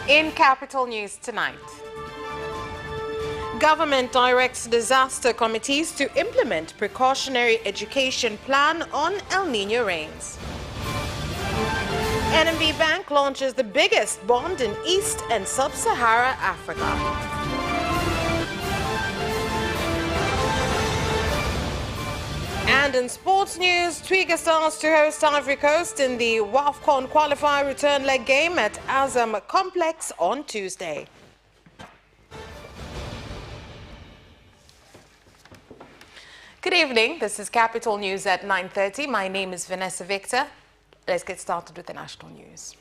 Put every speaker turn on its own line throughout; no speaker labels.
In Capital News tonight, government directs disaster committees to implement precautionary education plan on El Niño rains. NMB Bank launches the biggest bond in East and Sub-Sahara Africa. And in sports news, Twiga Stars to host Ivory Coast in the WAFCON qualifier return leg game at Azam Complex on Tuesday. Good evening. This is Capital News at 9:30. My name is Vanessa Victor. Let's get started with the national news.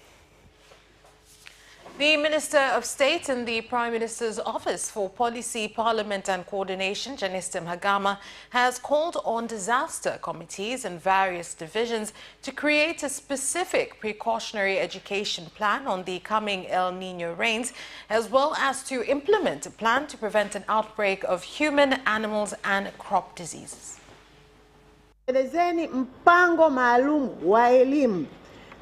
The Minister of State in the Prime Minister's Office for Policy, Parliament and Coordination, Janista Mhagama, has called on disaster committees in various divisions to create a specific precautionary education plan on the coming El Niño rains, as well as to implement a plan to prevent an outbreak of human, animals and crop diseases.
Elezeni mpango maalum wa elimu,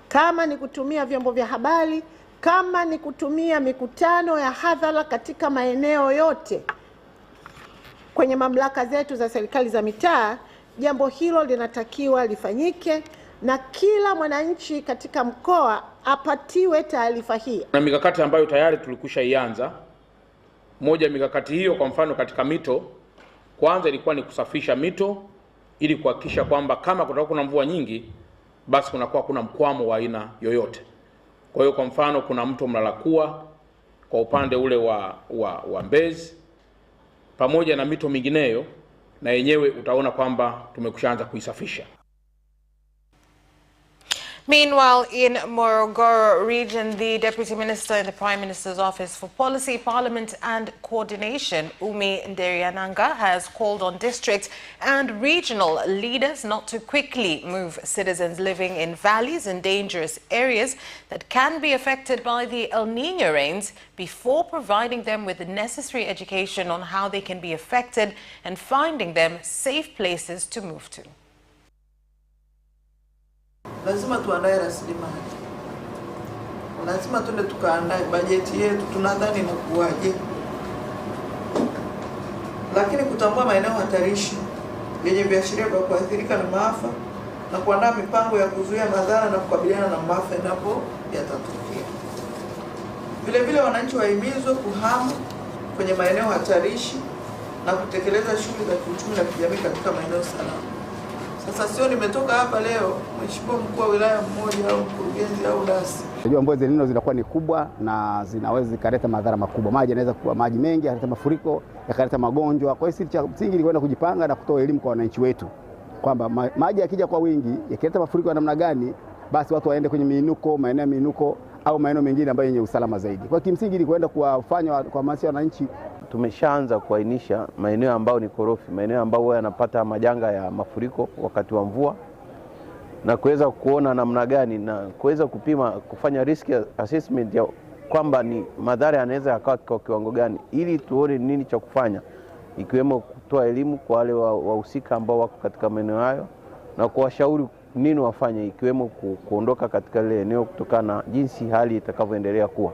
kama ni kutumia vyombo vya habari, kama ni kutumia mikutano ya hadhara katika maeneo yote kwenye mamlaka zetu za serikali za mitaa. Jambo hilo linatakiwa lifanyike na kila mwananchi katika mkoa apatiwe taarifa hii.
Na mikakati ambayo tayari tulikusha ianza. Moja mikakati hiyo, kwa mfano katika mito, kwanza ilikuwa ni kusafisha mito ili kuhakikisha kwamba kama kutakuwa kuna mvua nyingi, basi kunakuwa kuna mkwamo wa aina yoyote. Kwa hiyo kwa mfano kuna mto Mlalakua kwa upande ule wa Mbezi pamoja na mito mingineyo, na yenyewe utaona kwamba tumekushaanza kuisafisha.
Meanwhile, in Morogoro region, the Deputy Minister in the Prime Minister's Office for Policy, Parliament and Coordination, Umi Nderiananga, has called on district and regional leaders not to quickly move citizens living in valleys and dangerous areas that can be affected by the El Niño rains before providing them with the necessary education on how they can be affected and finding them safe places to move to.
Lazima tuandae rasilimali. Lazima tuende tukaandae bajeti yetu, tunadhani inakuaje. Lakini kutambua maeneo hatarishi yenye viashiria vya kuathirika na maafa na kuandaa mipango ya kuzuia madhara na kukabiliana na maafa endapo yatatokea. Vile vile wananchi wahimizwe kuhama kwenye maeneo hatarishi na kutekeleza shughuli za kiuchumi na kijamii katika maeneo salama. Sasa sio nimetoka hapa leo mheshimiwa mkuu wa wilaya mmoja au mkurugenzi au dasi.
Unajua mvua zilino zinakuwa ni kubwa na zinaweza zikaleta madhara makubwa. Maji yanaweza kuwa maji mengi, yakaleta mafuriko, yakaleta magonjwa. Kwa hiyo sisi cha msingi ni kwenda kujipanga na kutoa elimu kwa wananchi wetu kwamba maji yakija kwa wingi yakileta mafuriko ya namna gani, basi watu waende kwenye miinuko, maeneo ya miinuko au maeneo mengine ambayo yenye usalama zaidi. Kwa kimsingi ni kwenda kuwafanya kwa hamasa wananchi.
Tumeshaanza kuainisha maeneo ambayo ni korofi, maeneo ambayo yanapata majanga ya mafuriko wakati wa mvua, na kuweza kuona namna gani na kuweza kupima, kufanya risk assessment ya kwamba ni madhara yanaweza yakawa kwa kiwango gani, ili tuone nini cha kufanya, ikiwemo kutoa elimu kwa wale wahusika ambao wako katika maeneo hayo na kuwashauri nini wafanye, ikiwemo kuondoka katika ile eneo kutokana na jinsi hali itakavyoendelea kuwa.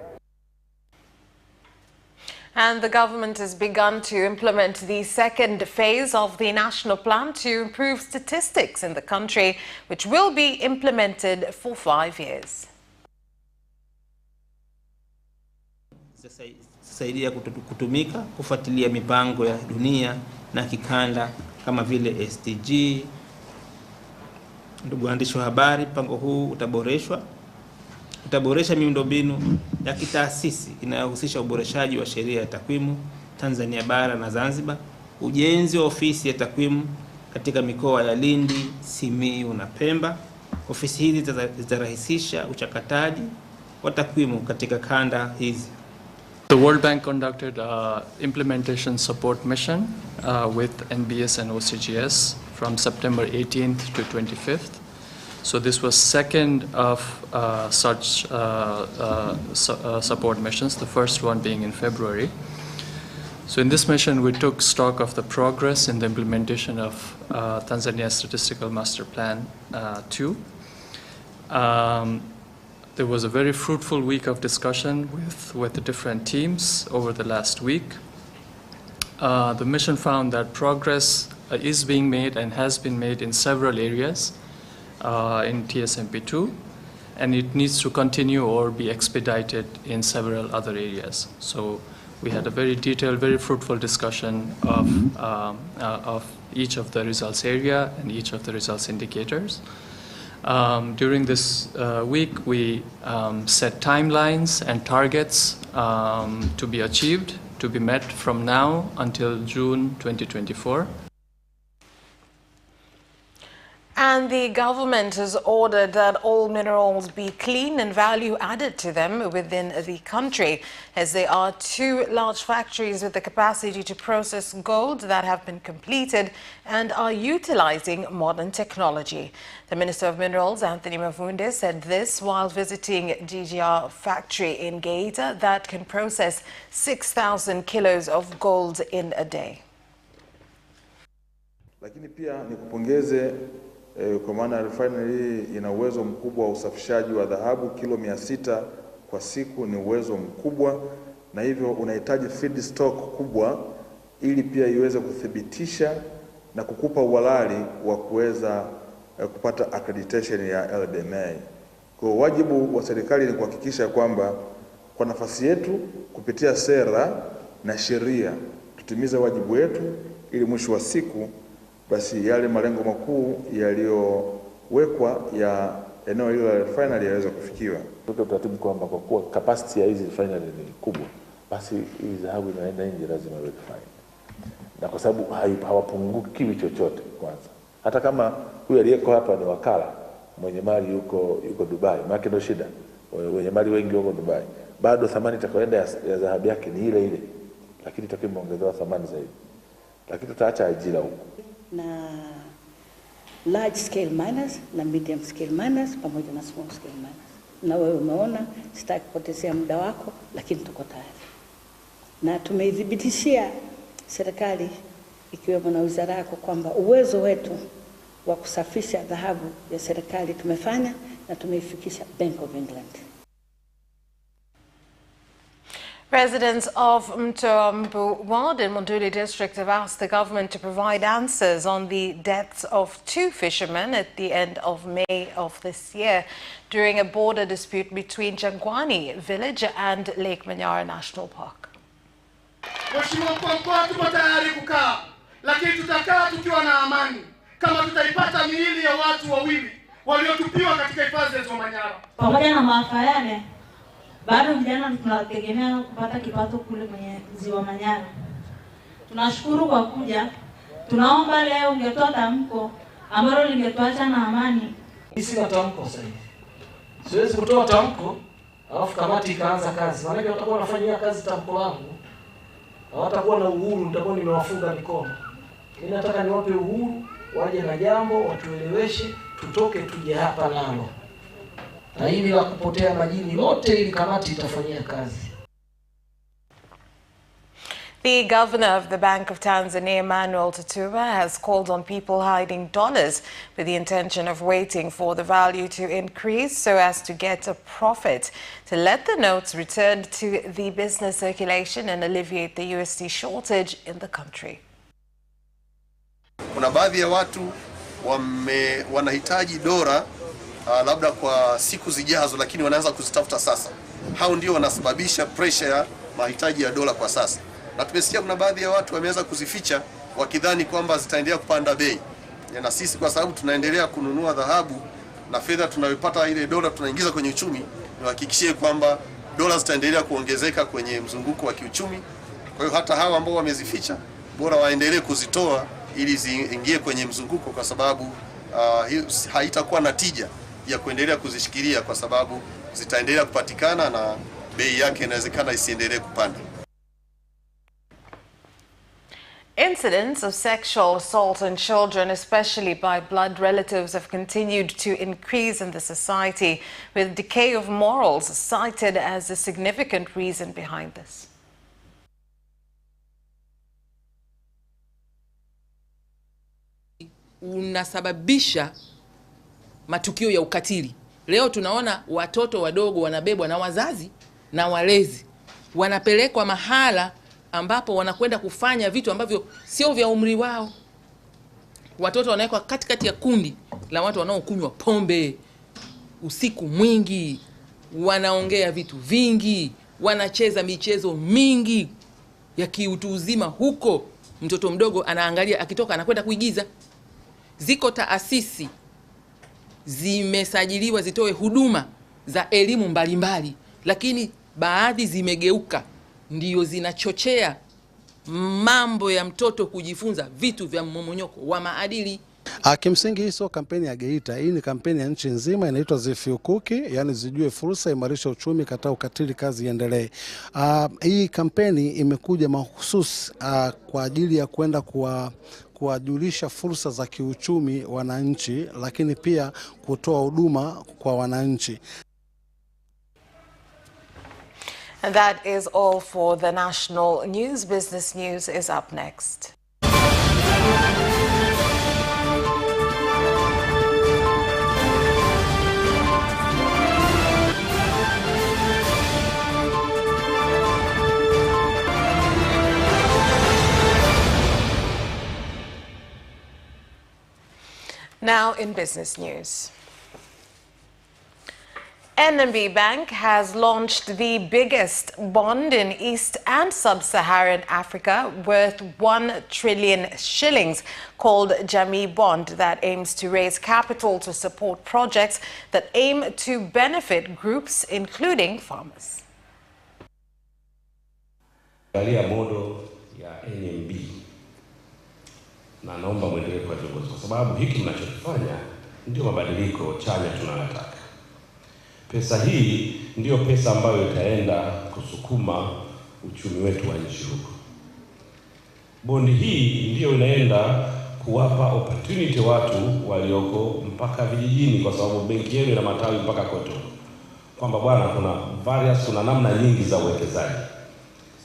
And the government has begun to implement the second phase of the national plan to improve statistics in the country, which will be implemented for 5 years.
Saidia kutumika kufuatilia mipango ya dunia na kikanda kama vile SDG. Ndugu waandishi wa habari, mpango huu utaboresha miundombinu ya kitaasisi inayohusisha uboreshaji wa sheria ya takwimu Tanzania bara na Zanzibar, ujenzi wa ofisi ya takwimu katika mikoa ya Lindi, Simiyu na Pemba. Ofisi hizi zitarahisisha uchakataji wa takwimu katika kanda hizi.
The World Bank conducted an implementation support mission with NBS and OCGS from September 18th to 25th. So this was second of such support missions, the first one being in February. So in this mission, we took stock of the progress in the implementation of Tanzania's Statistical Master Plan 2. The There was a very fruitful week of discussion with the different teams over the last week. The mission found that progress is being made and has been made in several areas in TSMP2, and it needs to continue or be expedited in several other areas. So we had a very detailed, very fruitful discussion of each of the results area and each of the results indicators. During this week, we set timelines and targets to be achieved, to be met from now until June 2024.
And the government has ordered that all minerals be clean and value added to them within the country, as there are 2 large factories with the capacity to process gold that have been completed and are utilizing modern technology. The Minister of Minerals, Anthony Mavunde, said this while visiting GGR factory in Geita that can process 6,000 kilos of gold in a day.
Lakini pia nikupongeze kwa maana refinery ina uwezo mkubwa wa usafishaji wa dhahabu kilo 600 kwa siku, ni uwezo mkubwa, na hivyo unahitaji feedstock kubwa ili pia iweze kuthibitisha na kukupa uhalali wa kuweza kupata accreditation ya LBMA. Kwa wajibu wa serikali ni kuhakikisha kwamba kwa nafasi yetu kupitia sera na sheria tutimize wajibu wetu ili mwisho wa siku basi yale malengo makuu yaliyowekwa ya eneo hilo la refinery yaweze kufikiwa.
Tuko taratibu kwamba kwa kuwa capacity ya hizi refinery ni kubwa, basi hii dhahabu inaenda nje lazima iwe refined. Na kwa sababu hawapunguki chochote kwanza. Hata kama huyu aliyeko hapa ni wakala, mwenye mali yuko Dubai, maana ndio shida. Wenye mali wengi wako Dubai. Bado thamani itakayoenda ya dhahabu yake ni ile ile, lakini itakiongezwa thamani zaidi. Lakini tutaacha ajira huko.
Na large scale miners na medium scale miners pamoja na small scale miners. Na wewe umeona, sitaki kupotezea muda wako, lakini tuko tayari. Na tumeidhibitishia serikali ikiwemo na wizara yako kwamba uwezo wetu wa kusafisha dhahabu ya serikali tumefanya na tumeifikisha Bank of England.
Residents of Mtoambu Ward in Monduli district have asked the government to provide answers on the deaths of 2 fishermen at the end of May of this year during a border dispute between Jangwani village and Lake Manyara National Park.
Mheshimiwa Mkuu, tuko tayari kukaa, lakini tutakaa tukiwa na amani kama tutaipata miili ya watu wawili waliotupiwa katika hifadhi ya Ziwa Manyara.
Pamoja na maafa yale, bado vijana tunategemea kupata kipato kule kwenye Ziwa Manyara. Tunashukuru kwa kuja. Tunaomba leo ungetoa tamko ambalo lingetuacha na amani.
Sina tamko sasa hivi. Siwezi kutoa tamko alafu kamati ikaanza kazi. Maana watakuwa wanafanyia kazi tamko langu. Hawatakuwa na uhuru, nitakuwa nimewafunga mikono. Mimi nataka niwape uhuru, waje na jambo, watueleweshe, tutoke tuje hapa nalo. Na hili la kupotea majini lote ili kamati itafanyia kazi.
The governor of the Bank of Tanzania, Emmanuel Tutuba, has called on people hiding dollars with the intention of waiting for the value to increase so as to get a profit, to let the notes return to the business circulation and alleviate the USD shortage in the country.
Kuna baadhi ya watu wanahitaji dola labda kwa siku zijazo, lakini wanaanza kuzitafuta sasa. Hao ndio wanasababisha pressure ya mahitaji ya dola kwa sasa. Na tumesikia kuna baadhi ya watu wameanza kuzificha wakidhani kwamba zitaendelea kupanda bei. Na sisi kwa sababu tunaendelea kununua dhahabu na fedha tunayopata ile dola tunaingiza kwenye uchumi, tuhakikishie kwamba dola zitaendelea kuongezeka kwenye mzunguko wa kiuchumi. Kwa hiyo hata hawa ambao wamezificha bora waendelee kuzitoa ili ziingie kwenye mzunguko, kwa sababu haitakuwa na tija ya kuendelea kuzishikilia kwa sababu zitaendelea kupatikana na bei yake inawezekana isiendelee kupanda.
Incidents of sexual assault on children, especially by blood relatives, have continued to increase in the society, with decay of morals cited as a significant reason behind this.
Unasababisha matukio ya ukatili Leo tunaona watoto wadogo wanabebwa na wazazi na walezi, wanapelekwa mahala ambapo wanakwenda kufanya vitu ambavyo sio vya umri wao. Watoto wanawekwa katikati ya kundi la watu wanaokunywa pombe usiku mwingi, wanaongea vitu vingi, wanacheza michezo mingi ya kiutu uzima huko. Mtoto mdogo anaangalia, akitoka anakwenda kuigiza. Ziko taasisi zimesajiliwa zitoe huduma za elimu mbalimbali, lakini baadhi zimegeuka ndio zinachochea mambo ya mtoto kujifunza vitu vya mmomonyoko wa maadili.
Kimsingi hii sio kampeni ya Geita, hii ni kampeni ya nchi nzima, inaitwa Zifiukuki, yani zijue fursa, imarisha uchumi, kataa ukatili, kazi iendelee. Hii kampeni imekuja mahususi kwa ajili ya kwenda kuwajulisha fursa za kiuchumi wananchi, lakini pia kutoa huduma kwa wananchi.
And that is all for the national news. Business news is up next. Now in business news. NMB Bank has launched the biggest bond in East and Sub-Saharan Africa worth 1 trillion shillings called Jamii Bond that aims to raise capital to support projects that aim to benefit groups including farmers.
Angalia modo ya NMB na naomba muendelee kwa viongozi, kwa sababu hiki mnachofanya ndio mabadiliko chanya tunayotaka. Pesa hii ndio pesa ambayo itaenda kusukuma uchumi wetu wa nchi huko. Bondi hii ndio inaenda kuwapa opportunity watu walioko mpaka vijijini, kwa sababu benki yenu ina matawi mpaka kwetu. Kwamba bwana, kuna namna nyingi za uwekezaji.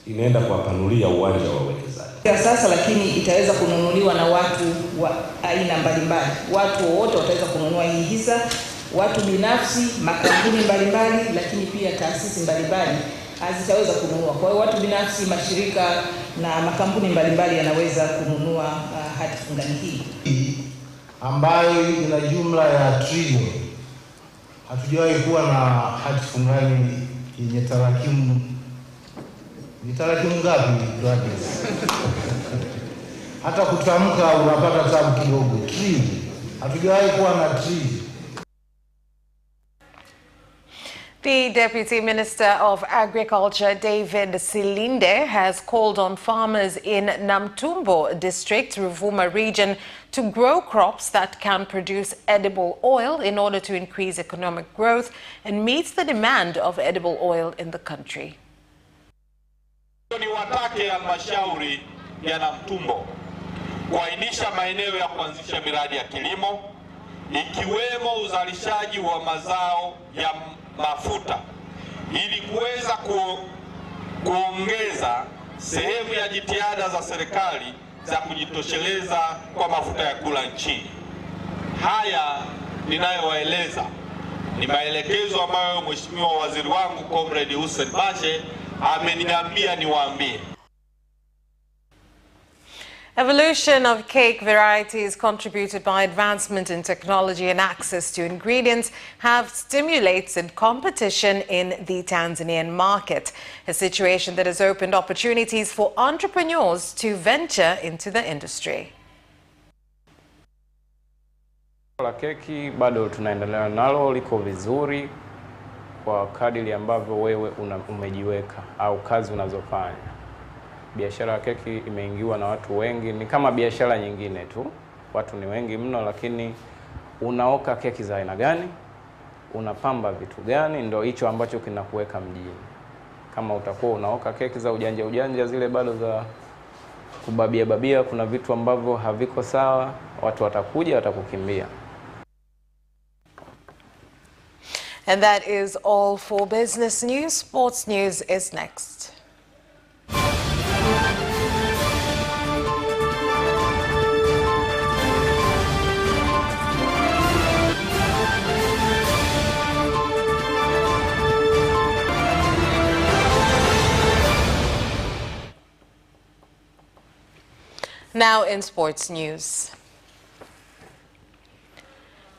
Inaenda kuwapanulia uwanja wa uwekezaji.
Sasa lakini itaweza kununuliwa na watu wa aina mbalimbali. Watu wote wataweza kununua hii hisa, watu binafsi, makampuni mbalimbali, lakini pia taasisi mbalimbali zitaweza kununua. Kwa hiyo watu binafsi, mashirika na makampuni mbalimbali yanaweza kununua hati fungani hii
ambayo ina jumla ya trilioni. Hatujawahi kuwa na hati fungani yenye tarakimu. Ni tarakimu ngapi graduates? Hata kutamka unapata tabu kidogo. Trilioni. Hatujawahi kuwa na trilioni.
The Deputy Minister of Agriculture, David Silinde, has called on farmers in Namtumbo District, Ruvuma region, to grow crops that can produce edible oil in order to increase economic growth and meet the demand of edible oil in the country.
Niwatake halmashauri ya Namtumbo kuainisha maeneo ya kuanzisha miradi ya kilimo ikiwemo uzalishaji wa mazao ya mafuta ili kuweza kuongeza sehemu ya jitihada za serikali za kujitosheleza kwa mafuta ya kula nchini. Haya ninayowaeleza ni maelekezo ambayo Mheshimiwa Waziri wangu Comrade Hussein Bashe ameniambia niwaambie.
Evolution of cake varieties contributed by advancement in technology and access to ingredients have stimulated competition in the Tanzanian market, a situation that has opened opportunities for entrepreneurs to venture into the industry.
La keki bado tunaendelea nalo, liko vizuri kwa kadiri ambavyo wewe umejiweka au kazi unazofanya. Biashara ya keki imeingiwa na watu wengi, ni kama biashara nyingine tu. Watu ni wengi mno, lakini unaoka keki za aina gani, unapamba vitu gani, ndio hicho ambacho kinakuweka mjini. Kama utakuwa unaoka keki za ujanja zile bado za kubabia, kuna vitu ambavyo haviko sawa, watu watakuja watakukimbia.
And that is all for business news. Sports news is next. Now in sports news.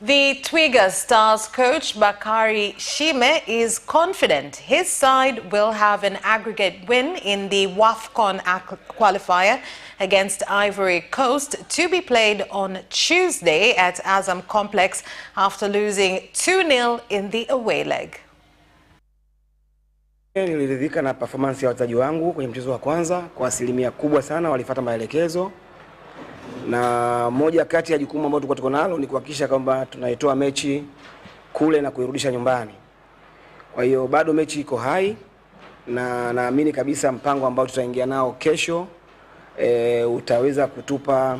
The Twiga Stars coach Bakari Shime is confident his side will have an aggregate win in the WAFCON qualifier against Ivory Coast to be played on Tuesday at Azam Complex after losing 2-0 in the away leg.
Niliridhika na performance ya wachezaji wangu kwenye mchezo wa kwanza kwa asilimia kubwa sana, walifuata maelekezo. Na moja kati ya jukumu ambalo tuko nalo ni kuhakikisha kwamba tunaitoa mechi kule na kuirudisha nyumbani. Kwa hiyo bado mechi iko hai na naamini kabisa mpango ambao tutaingia nao kesho utaweza kutupa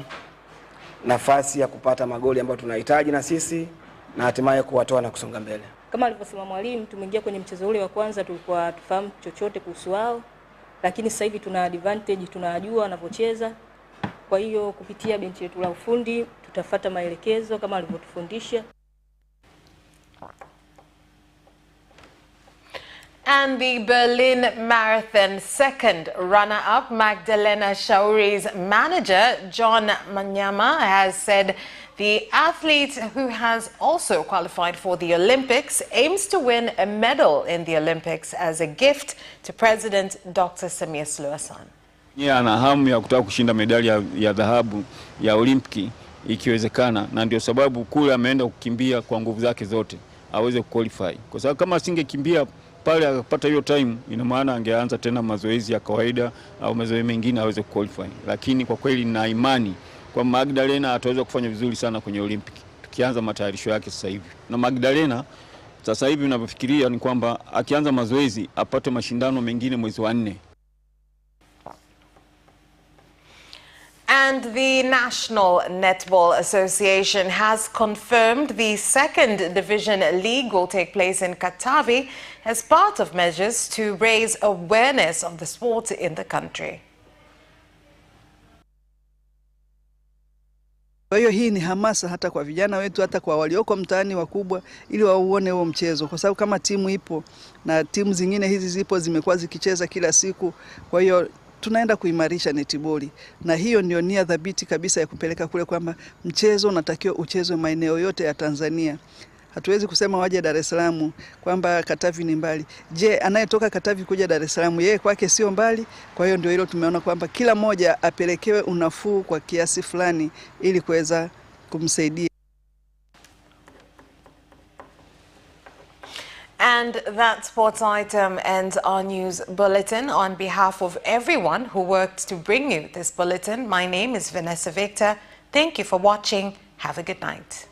nafasi ya kupata magoli ambayo tunahitaji na sisi na hatimaye kuwatoa na kusonga mbele.
Kama alivyosema mwalimu, tumeingia kwenye mchezo ule wa kwanza tulikuwa tufahamu chochote kuhusu wao, lakini sasa hivi tuna advantage, tunajua wanavyocheza. Kwa hiyo kupitia benchi yetu la ufundi tutafuata maelekezo kama alivyotufundisha.
And the Berlin Marathon second runner-up, Magdalena Shauri's manager, John Manyama, has said the athlete, who has also qualified for the Olympics, aims to win a medal in the Olympics as a gift to President Dr. Samia Suluhu Hassan.
Ana hamu ya kutaka kushinda medali ya dhahabu ya Olimpiki ikiwezekana, na ndio sababu kule ameenda kukimbia kwa nguvu zake zote aweze kuqualify. Kwa sababu kama asingekimbia pale akapata hiyo time, ina maana angeanza tena mazoezi ya kawaida au mazoezi mengine aweze kuqualify. Lakini kwa kweli na imani kwa Magdalena ataweza kufanya vizuri sana kwenye Olimpiki tukianza matayarisho yake sasa hivi. Na Magdalena sasa hivi ninavyofikiria ni kwamba akianza mazoezi apate mashindano mengine mwezi wa 4.
And the National Netball Association has confirmed the second division league will take place in Katavi as part of measures to raise awareness of the sport in the country.
Kwa hiyo hii ni hamasa hata kwa vijana wetu, hata kwa walioko mtaani wakubwa, ili wauone huo mchezo, kwa sababu kama timu ipo na timu zingine hizi zipo zimekuwa zikicheza kila siku. Kwa hiyo tunaenda kuimarisha netiboli, na hiyo ndio nia dhabiti kabisa ya kupeleka kule, kwamba mchezo unatakiwa uchezwe maeneo yote ya Tanzania. Hatuwezi kusema waje Dar es Salaam kwamba Katavi ni mbali. Je, anayetoka Katavi kuja Dar es Salaam yeye kwake sio mbali? Kwa hiyo ndio hilo tumeona kwamba kila mmoja apelekewe unafuu kwa kiasi fulani ili kuweza kumsaidia.
And that sports item ends our news bulletin. On behalf of everyone who worked to bring you this bulletin, my name is Vanessa Victor. Thank you for watching. Have a good night.